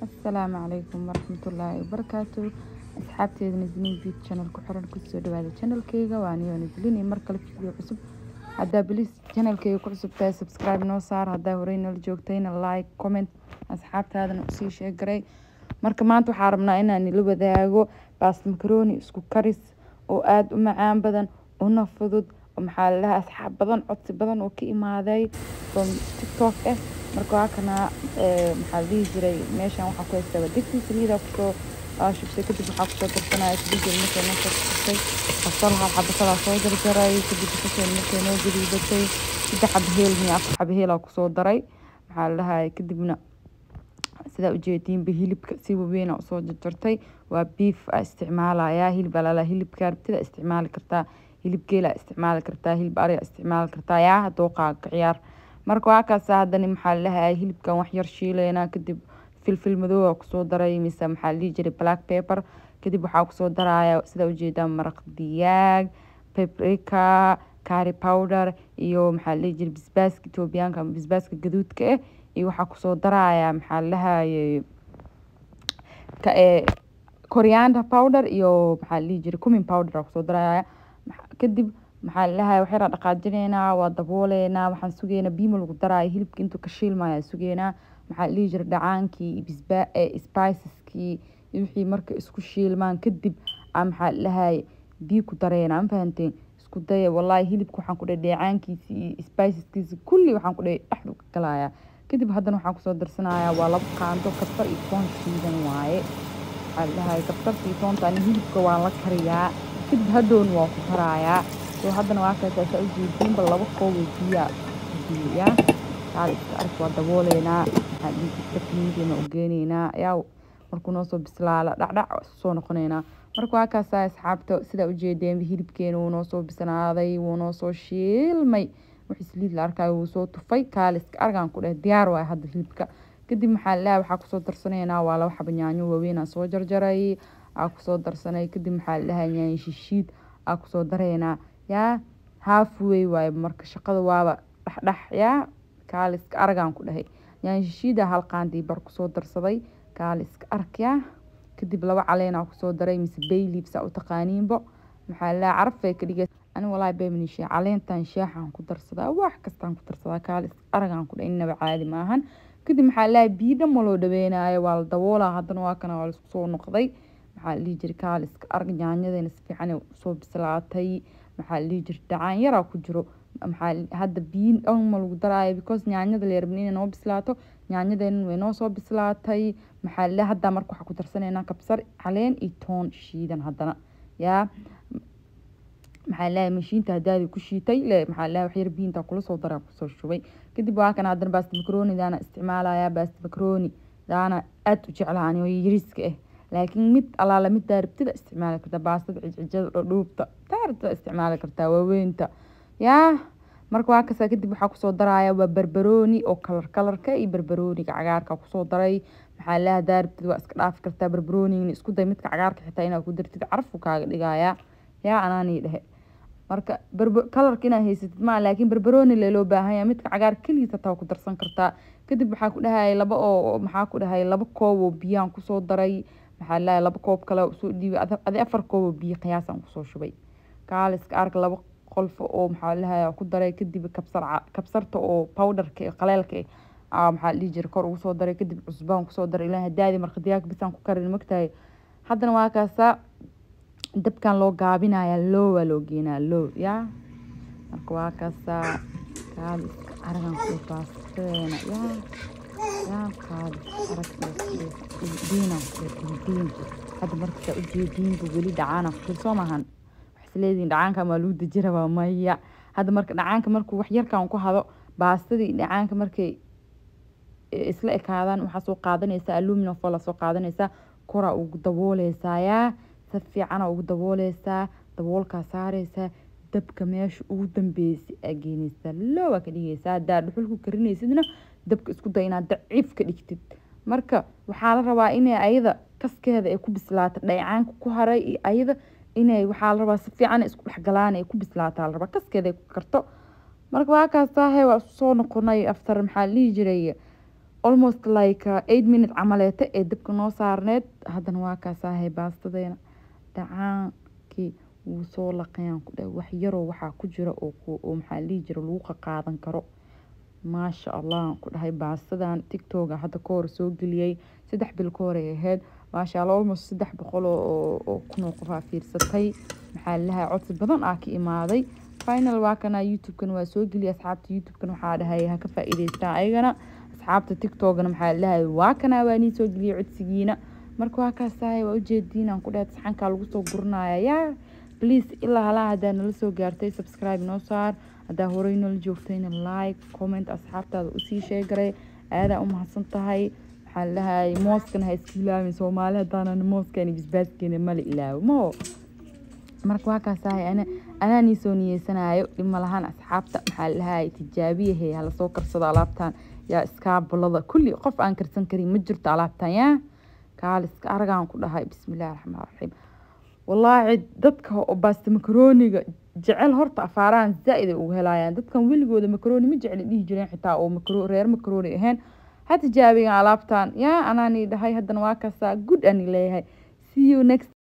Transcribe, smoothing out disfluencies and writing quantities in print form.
السلام عليكم ورحمة الله وبركاته. أصحابتي نزلين في channel كحرن كسر هذا channel كيجا واني ونزلين مركل فيديو عصب. هذا بليس channel كيجا كعصب تاع subscribe نوصار هذا ورينا الجوكتين اللايك كومنت. أصحابتي هذا نقصي شيء قري مركل ما أنتو حاربنا إن أني لو بداعو بس مكروني اسكو كريس وآد ومعان بدن ونفضد ومحلها أصحاب بدن عطس بدن وكي ما ذي from TikTok marka waa kana maxaa dhihi jiray meeshan waxa ku haystaa digsi saliida ku soo shubtay kadib waxa ku soo darsanaya saliid markay noo soo shubtay basal hal xabba kala soo jarjaray kadib markay noo gadiidatay saddex xabba heel iyo afar xabba heel ku soo daray maxaa la dhahay kadibna sida ujeedin hilibka si weyn oo soo jarjartay waa beef isticmaalaya hilib ala hilibka rabtida isticmaali kartaa hilib geela isticmaali kartaa hilib ari isticmaali kartaa yaa dooqaaga ciyaar marka waa kaas hadana maxaa la dhahay hilibkan wax yar shiileena kadib filfil madow ku soo daray mise maxaa la jiray black pepper kadib waxa ku soo daraya sida ujeedaan maraq digaag paprika curry powder iyo maxaa la jiray basbaaska Itoobiyaanka basbaaska gaduudka iyo waxa ku soo daraya maxaa la dhahay coriander powder iyo maxaa la jiray cumin powder ku soo daraya kadib maxaa la dhahay waxay dhaqaajinayna waa dabooleena waxaan sugeynaa biimo lagu daray hilibka intuu ka shiilmaya sugeynaa maxaa la jiray dhacaankii spiceski wixii marka isku shiilmaan kadib maxaa la dhahay biyo ku dareena aan fahanteen isku day wallahi hilibka waxaan ku dhacaankiisi spiceskiisi kulli waxaan ku dhaxdu ka galaya kadib haddana waxaan ku soo darsanayaa waa laba qaando kabsar iyo toon shiidan waaye maxaa la dhahay kabsar iyo toonta hilibka waa la kariyaa kadib hadoon waa ku darayaa haddana waa kaas ujeedin bal laba koob biyo biya taal ark waa dabooleena hadii tafniidina u geenayna yaa markuu noo soo bislaala dhacdhac soo noqonayna marka waa kaas asxaabta sida ujeedeen hilibkeena uu noo soo bislaaday uu noo soo shiilmay wixii saliid la arkay uu soo tufay kaaliska argan ku dheh diyaar waa hadda hilibka kadib maxaa la waxa ku soo darsanayna waa laba xabo yaanyo waaweyn soo jarjaray ku soo darsanay kadib maxaa la yaanyo shishiid ku soo dareena yaa halfway way marka shaqada waaba dhaxdhax yaa kaaliska argan ku dhahay yaan shishiida hal qaandii bar ku soo darsaday kaaliska arkaya kadib laba caleen ku soo daray mise bay leaves u taqaaniinbo maxaa la carfay ka dhigay ani wallahi bay min shay caleentan shaaxan ku darsadaa wax kastaan ku darsadaa kaaliska argan ku dhahay inaba caadi maahan kadib maxaa la biidha malo dhaweenayo waa la daboolaa haddana waa kana waa isku soo noqday maxaa la jiray kaaliska argan yaanyadana si fiican soo bislaatay maxaa la jiray dhacaan yar ku jiro maxaa hadda biin ma lagu daraayo because yaanyada la rabnay inay noo bislaato yaanyadeena way noo soo bislaatay maxaa la hadda marka waxa ku darsanayna kabsar caleen iyo toon shiidan haddana yaa maxaa la mashiinta hadaadi ku shiitay maxaa la wax yar biinta kula soo daray ku soo shubay kadib waa kan haddana baasta macaroni daana isticmaalaya baasta macaroni daana aad u jeclaan oo yiriska laakiin mid alaala mid daaribtida isticmaali kartaa baastada cijijada dhuubta daaribtida isticmaali kartaa waaweynta yaa marka waa kaas kadib waxa ku soo daraya waa barbarooni oo kalarka iyo barbarooniga cagaarka ku soo daray maxaa la daaribtida waa iska dhaafi kartaa barbarooniga isku day midka cagaarka xitaa inaad ku dartid carfu kaaga dhigaya yaa anaani dhahe marka kalarka inaad haysatid ma laakiin barbarooni loo baahan yahay midka cagaar kaliya taa ku darsan kartaa kadib waxa ku dhahay laba oo maxaa ku dhahay laba koob oo biyaan ku soo daray maxaa la laba koob kale soo dhiibay afar koob oo biyo qiyaasan ku soo shubay kaaliska ark laba qolfo oo maxaa la ku daray kadib kabsarta oo powderka qaleelka maxaa la jiray kor ugu soo daray kadib cusbaan ku soo daray ilaa hadaadi marka digaag bisan ku karin magtahay haddana waa kaasa dabkan loo gaabinaya loo geenaa loo yaa marka waa kaasa kaaliska aragan ku baasteena yaa diina hadda marka ujeedin weli dhacaana ku soo maahan waxleedin dhacaanka ma luu dajiraba maya hadda marka dhacaanka markuu wax yarkan ku hado baastadii dhacaanka markay isla ekaadaan waxa soo qaadanaysa aluminum foil soo qaadanaysa kora ugu dabooleysa yaa si fiican ugu dabooleysa daboolka saareysa dabka meesha ugu dambeysay ageynaysa loo ka dhigaysa daad xulku karinaysidna dabka isku day inaad daciif ka dhigtid marka waxaa la rabaa inay ayada kaskeeda ay ku bislaato dhacaanka ku haray iyo ayada inay waxaa la rabaa si fiican isku dhaxgalaan ay ku bislaataa la rabaa kaskeeda ay ku karto marka waa kaas tahay waa soo noqonay after maxaa la jiray almost like 8 minutes camaleete ee dabka noo saarneed haddana waa kaasahay baastadeena dhacaankii wuu soo laqayaan ku dhahay wax yaroo waxaa ku jira oo maxaa la dhihi jira lagu qaqaadan karo maasha allah ku dhahay baastadan tiktoka hadda ka hor soo geliyey 3 bil ka hor ay ahayd maasha allah almost 300 oo kun oo qof aa fiirsatay maxaa la dhahay codsi badan aa ka imaaday final waa kana youtube-kan waa soo geliyay asxaabta youtube-kan waxaa dhahay ha ka faa'iidaystaan ayagana asxaabta tiktokna maxaa la dhahay waa kana waa nii soo geliyay codsigiina marka waa kaasahay waa ujeediin aan ku dhahay saxanka lagu soo gurnaayaa yaa please ilaa halaa hadaa nala soo gaartay subscribe noo saar hadaa horey nala joogtayna like comment asxaabtaada usii sheegaray aadaa u mahadsan tahay waxaa la dhahay mooskan ha iska ilaawin soomaali hadaanan mooskan bisbaaskeena mala ilaawo mo marka waa kaasahay anaa nii soo niyeysanayo dhima lahaan asxaabta maxaa la dhahay tijaabiyahe hala soo karsado alaabtan yaa iskaabulada kulli qof aan karsan karin ma jirto alaabtan yaa kaaliska aragaan ku dhahay bismillaahi raxmaani raxiim wallaahi dadka oo baasta makarooniga jecel horta afaaraan zaaid ay ugu helayaan dadkan weligooda makarooni ma jecel dhihi jireen xitaa oo reer makarooni ahayn ha tijaabigan alaabtan yaa anaani dhahay haddana waa kaasaa good ani leeyahay see you next